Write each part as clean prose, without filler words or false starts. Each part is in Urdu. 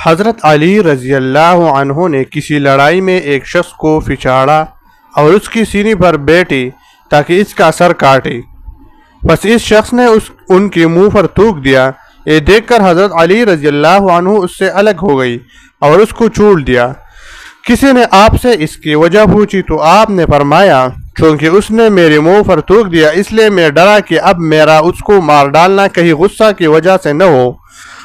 حضرت علی رضی اللہ عنہ نے کسی لڑائی میں ایک شخص کو پھچاڑا اور اس کی سینے پر بیٹھی تاکہ اس کا سر کاٹے۔ بس اس شخص نے ان کے منہ پر تھوک دیا۔ یہ دیکھ کر حضرت علی رضی اللہ عنہ اس سے الگ ہو گئی اور اس کو چھوڑ دیا۔ کسی نے آپ سے اس کی وجہ پوچھی تو آپ نے فرمایا، چونکہ اس نے میرے منہ پر تھوک دیا اس لیے میں ڈرا کہ اب میرا اس کو مار ڈالنا کہیں غصہ کی وجہ سے نہ ہو،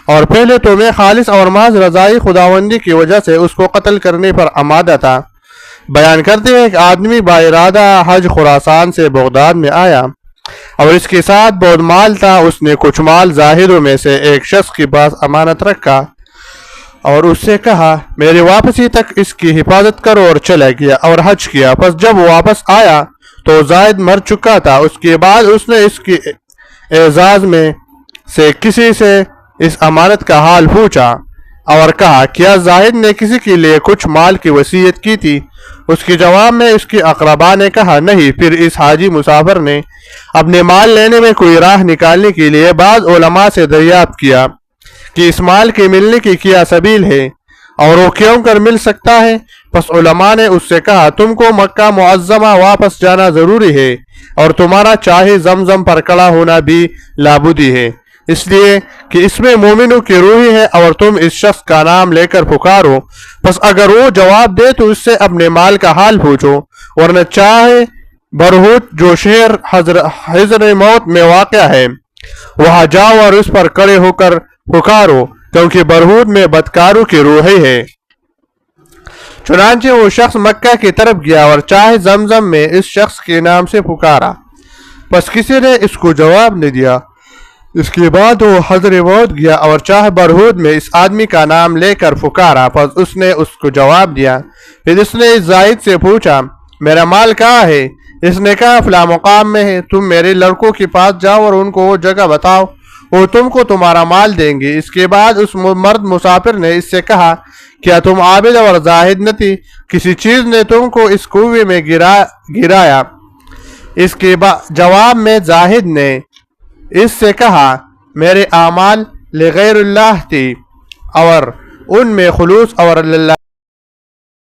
اور پہلے تو میں خالص اور محض رضائی خداوندی کی وجہ سے اس کو قتل کرنے پر آمادہ تھا۔ بیان کرتے ہیں ایک آدمی با ارادہ حج خراسان سے بغداد میں آیا اور اس کے ساتھ بہت مال تھا۔ اس نے کچھ مال زاہدوں میں سے ایک شخص کے پاس امانت رکھا اور اس سے کہا، میرے واپسی تک اس کی حفاظت کرو، اور چلا گیا اور حج کیا۔ پس جب وہ واپس آیا تو زاہد مر چکا تھا۔ اس کے بعد اس نے اس کی اعزاز میں سے کسی سے اس امانت کا حال پوچھا اور کہا، کیا زاہد نے کسی کے لیے کچھ مال کی وصیت کی تھی؟ اس کے جواب میں اس کی اقربا نے کہا، نہیں۔ پھر اس حاجی مسافر نے اپنے مال لینے میں کوئی راہ نکالنے کے لیے بعض علماء سے دریافت کیا کہ اس مال کے ملنے کی کیا سبیل ہے اور وہ کیوں کر مل سکتا ہے؟ پس علماء نے اس سے کہا، تم کو مکہ معظمہ واپس جانا ضروری ہے اور تمہارا چاہے زمزم پر کھڑا ہونا بھی لابودی ہے، اس لیے کہ اس میں مومنوں کی روح ہے، اور تم اس شخص کا نام لے کر پکارو۔ پس اگر وہ جواب دے تو اس سے اپنے مال کا حال پوچھو، ورنہ چاہے برہوت جو شہر حضر موت میں واقع ہے وہاں جاؤ اور اس پر کھڑے ہو کر پکارو، کیونکہ برہوت میں بدکاروں کی روحیں ہے۔ چنانچہ وہ شخص مکہ کی طرف گیا اور چاہے زمزم میں اس شخص کے نام سے پکارا، پس کسی نے اس کو جواب نہ دیا۔ اس کے بعد وہ حضر موت گیا اور چاہے برہوت میں اس آدمی کا نام لے کر پکارا، پس اس نے اس کو جواب دیا۔ پھر اس نے اس زاہد سے پوچھا، میرا مال کہاں ہے؟ اس نے کہا، فلاں مقام میں ہے۔ تم میرے لڑکوں کے پاس جاؤ اور ان کو وہ جگہ بتاؤ، وہ تم کو تمہارا مال دیں گے۔ اس کے بعد اس مرد مسافر نے اس سے کہا، کیا تم عابد اور زاہد نہ تھی؟ کسی چیز نے تم کو اس کنویں میں گرایا؟ اس کے جواب میں زاہد نے اس سے کہا، میرے اعمال لغیر اللہ تھی اور ان میں خلوص اور اللہ